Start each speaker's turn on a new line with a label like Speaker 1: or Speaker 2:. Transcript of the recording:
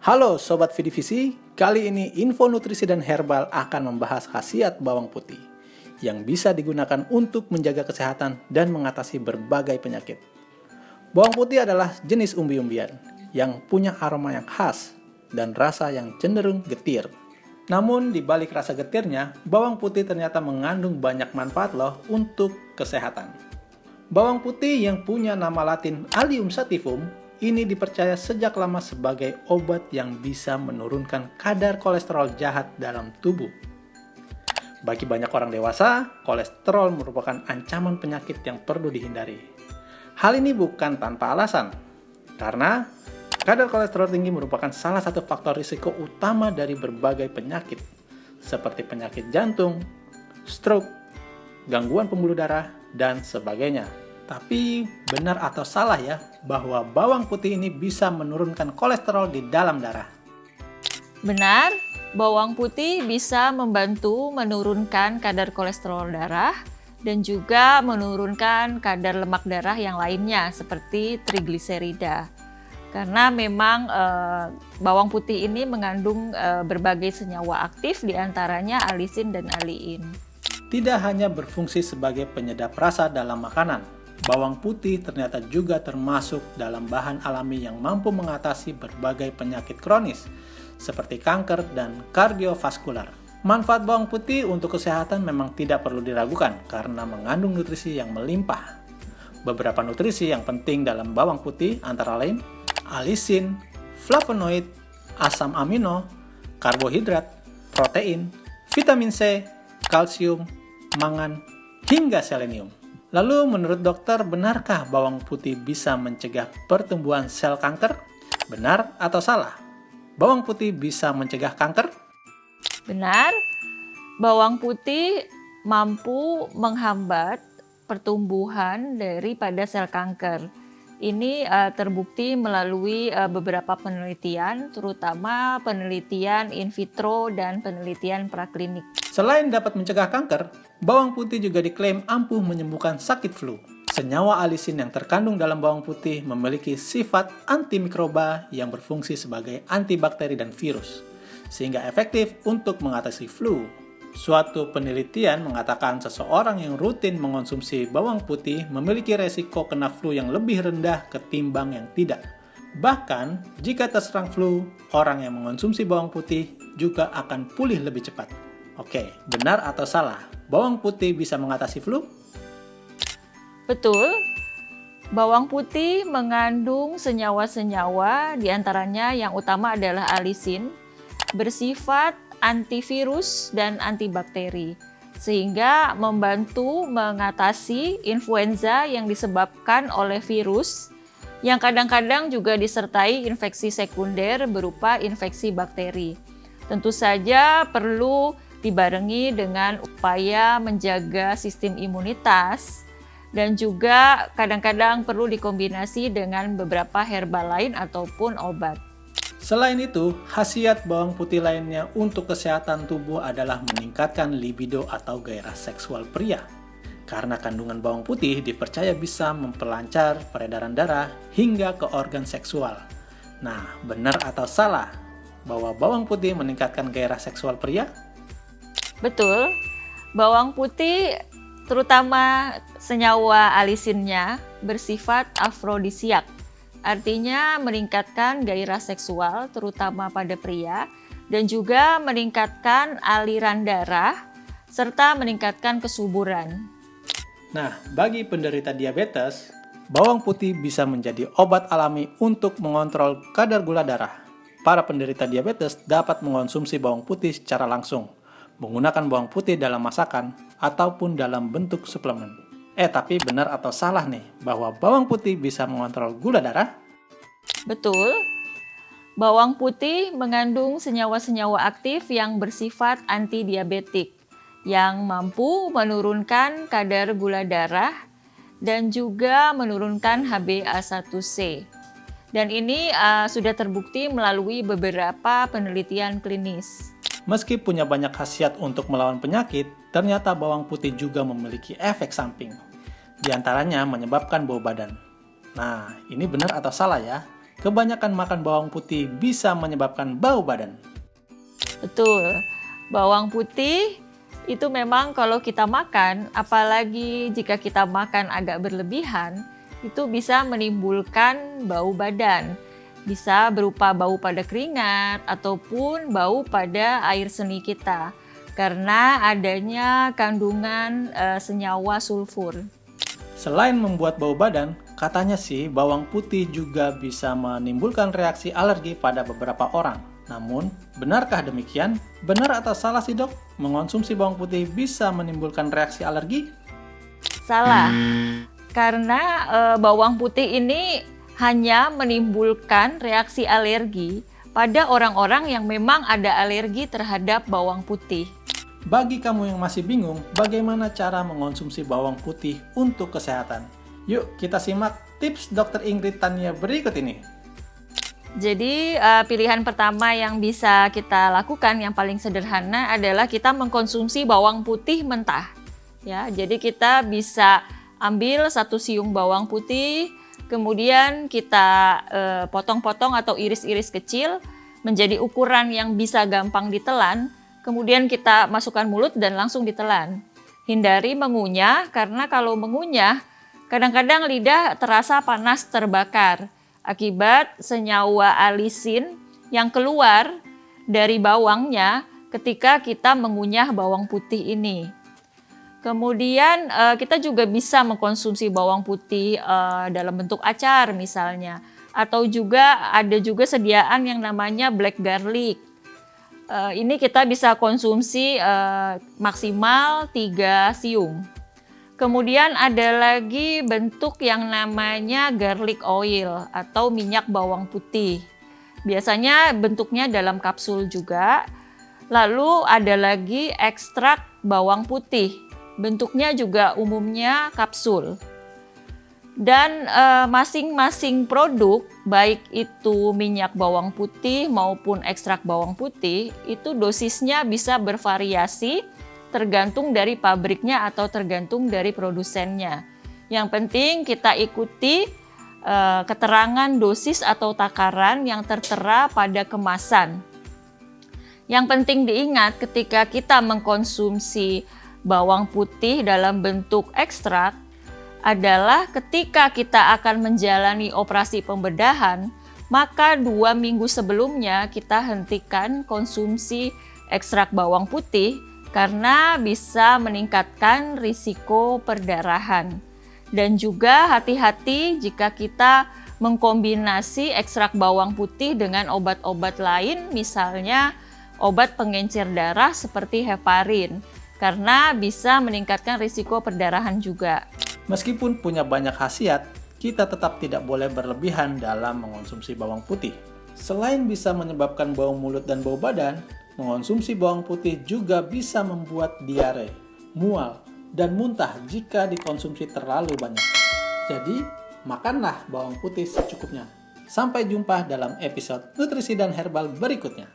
Speaker 1: Halo Sobat Vidivisi, kali ini info nutrisi dan herbal akan membahas khasiat bawang putih yang bisa digunakan untuk menjaga kesehatan dan mengatasi berbagai penyakit. Bawang putih adalah jenis umbi-umbian yang punya aroma yang khas dan rasa yang cenderung getir. Namun di balik rasa getirnya, bawang putih ternyata mengandung banyak manfaat loh untuk kesehatan. Bawang putih yang punya nama latin Allium sativum ini dipercaya sejak lama sebagai obat yang bisa menurunkan kadar kolesterol jahat dalam tubuh. Bagi banyak orang dewasa, kolesterol merupakan ancaman penyakit yang perlu dihindari. Hal ini bukan tanpa alasan, karena kadar kolesterol tinggi merupakan salah satu faktor risiko utama dari berbagai penyakit, seperti penyakit jantung, stroke, gangguan pembuluh darah, dan sebagainya. Tapi benar atau salah ya, bahwa bawang putih ini bisa menurunkan kolesterol di dalam darah?
Speaker 2: Benar, bawang putih bisa membantu menurunkan kadar kolesterol darah dan juga menurunkan kadar lemak darah yang lainnya seperti trigliserida. Karena memang bawang putih ini mengandung berbagai senyawa aktif, diantaranya alisin dan aliin.
Speaker 1: Tidak hanya berfungsi sebagai penyedap rasa dalam makanan, bawang putih ternyata juga termasuk dalam bahan alami yang mampu mengatasi berbagai penyakit kronis seperti kanker dan kardiovaskular. Manfaat bawang putih untuk kesehatan memang tidak perlu diragukan karena mengandung nutrisi yang melimpah. Beberapa nutrisi yang penting dalam bawang putih antara lain alisin, flavonoid, asam amino, karbohidrat, protein, vitamin C, kalsium, mangan, hingga selenium. Lalu menurut dokter, benarkah bawang putih bisa mencegah pertumbuhan sel kanker? Benar atau salah? Bawang putih bisa mencegah kanker?
Speaker 2: Benar, bawang putih mampu menghambat pertumbuhan daripada sel kanker. Ini terbukti melalui beberapa penelitian, terutama penelitian in vitro dan penelitian praklinik.
Speaker 1: Selain dapat mencegah kanker, bawang putih juga diklaim ampuh menyembuhkan sakit flu. Senyawa alisin yang terkandung dalam bawang putih memiliki sifat antimikroba yang berfungsi sebagai antibakteri dan virus, sehingga efektif untuk mengatasi flu. Suatu penelitian mengatakan seseorang yang rutin mengonsumsi bawang putih memiliki resiko kena flu yang lebih rendah ketimbang yang tidak. Bahkan, jika terserang flu, orang yang mengonsumsi bawang putih juga akan pulih lebih cepat. Oke, benar atau salah? Bawang putih bisa mengatasi flu?
Speaker 2: Betul, bawang putih mengandung senyawa-senyawa, diantaranya yang utama adalah alisin, bersifat antivirus dan antibakteri, sehingga membantu mengatasi influenza yang disebabkan oleh virus, yang kadang-kadang juga disertai infeksi sekunder berupa infeksi bakteri. Tentu saja perlu dibarengi dengan upaya menjaga sistem imunitas, dan juga kadang-kadang perlu dikombinasi dengan beberapa herbal lain ataupun obat.
Speaker 1: Selain itu, khasiat bawang putih lainnya untuk kesehatan tubuh adalah meningkatkan libido atau gairah seksual pria. Karena kandungan bawang putih dipercaya bisa memperlancar peredaran darah hingga ke organ seksual. Nah, benar atau salah bahwa bawang putih meningkatkan gairah seksual pria?
Speaker 2: Betul, bawang putih terutama senyawa alisinnya bersifat afrodisiak. Artinya meningkatkan gairah seksual terutama pada pria dan juga meningkatkan aliran darah serta meningkatkan kesuburan.
Speaker 1: Nah, bagi penderita diabetes, bawang putih bisa menjadi obat alami untuk mengontrol kadar gula darah. Para penderita diabetes dapat mengonsumsi bawang putih secara langsung, menggunakan bawang putih dalam masakan ataupun dalam bentuk suplemen. Tapi benar atau salah nih bahwa bawang putih bisa mengontrol gula darah?
Speaker 2: Betul, bawang putih mengandung senyawa-senyawa aktif yang bersifat antidiabetik, yang mampu menurunkan kadar gula darah dan juga menurunkan HbA1c. Dan ini sudah terbukti melalui beberapa penelitian klinis.
Speaker 1: Meski punya banyak khasiat untuk melawan penyakit, ternyata bawang putih juga memiliki efek samping. Di antaranya menyebabkan bau badan. Nah, ini benar atau salah ya? kebanyakan makan bawang putih bisa menyebabkan bau badan.
Speaker 2: Betul, bawang putih itu memang kalau kita makan, apalagi jika kita makan agak berlebihan, itu bisa menimbulkan bau badan. Bisa berupa bau pada keringat ataupun bau pada air seni kita karena adanya kandungan senyawa sulfur.
Speaker 1: Selain membuat bau badan, katanya sih bawang putih juga bisa menimbulkan reaksi alergi pada beberapa orang. Namun, benarkah demikian? Benar atau salah sih dok? Mengonsumsi bawang putih bisa menimbulkan reaksi alergi?
Speaker 2: Salah, karena bawang putih ini hanya menimbulkan reaksi alergi pada orang-orang yang memang ada alergi terhadap bawang putih.
Speaker 1: Bagi kamu yang masih bingung, bagaimana cara mengonsumsi bawang putih untuk kesehatan? Yuk kita simak tips Dr. Ingrid Tania berikut ini.
Speaker 2: Jadi pilihan pertama yang bisa kita lakukan yang paling sederhana adalah kita mengkonsumsi bawang putih mentah. Ya, jadi kita bisa ambil 1 siung bawang putih, kemudian kita potong-potong atau iris-iris kecil menjadi ukuran yang bisa gampang ditelan. Kemudian kita masukkan mulut dan langsung ditelan. Hindari mengunyah karena kalau mengunyah kadang-kadang lidah terasa panas terbakar akibat senyawa alisin yang keluar dari bawangnya ketika kita mengunyah bawang putih ini. Kemudian kita juga bisa mengkonsumsi bawang putih dalam bentuk acar misalnya. Atau juga ada juga sediaan yang namanya black garlic. Ini kita bisa konsumsi maksimal 3 siung. Kemudian ada lagi bentuk yang namanya garlic oil atau minyak bawang putih. Biasanya bentuknya dalam kapsul juga. Lalu ada lagi ekstrak bawang putih. Bentuknya juga umumnya kapsul. Dan masing-masing produk, baik itu minyak bawang putih maupun ekstrak bawang putih, itu dosisnya bisa bervariasi tergantung dari pabriknya atau tergantung dari produsennya. Yang penting kita ikuti keterangan dosis atau takaran yang tertera pada kemasan. Yang penting diingat ketika kita mengkonsumsi bawang putih dalam bentuk ekstrak, adalah ketika kita akan menjalani operasi pembedahan, maka 2 minggu sebelumnya kita hentikan konsumsi ekstrak bawang putih karena bisa meningkatkan risiko perdarahan. Dan juga hati-hati jika kita mengkombinasi ekstrak bawang putih dengan obat-obat lain, misalnya obat pengencer darah seperti heparin, karena bisa meningkatkan risiko perdarahan juga.
Speaker 1: Meskipun punya banyak khasiat, kita tetap tidak boleh berlebihan dalam mengonsumsi bawang putih. Selain bisa menyebabkan bau mulut dan bau badan, mengonsumsi bawang putih juga bisa membuat diare, mual, dan muntah jika dikonsumsi terlalu banyak. Jadi, makanlah bawang putih secukupnya. Sampai jumpa dalam episode nutrisi dan herbal berikutnya.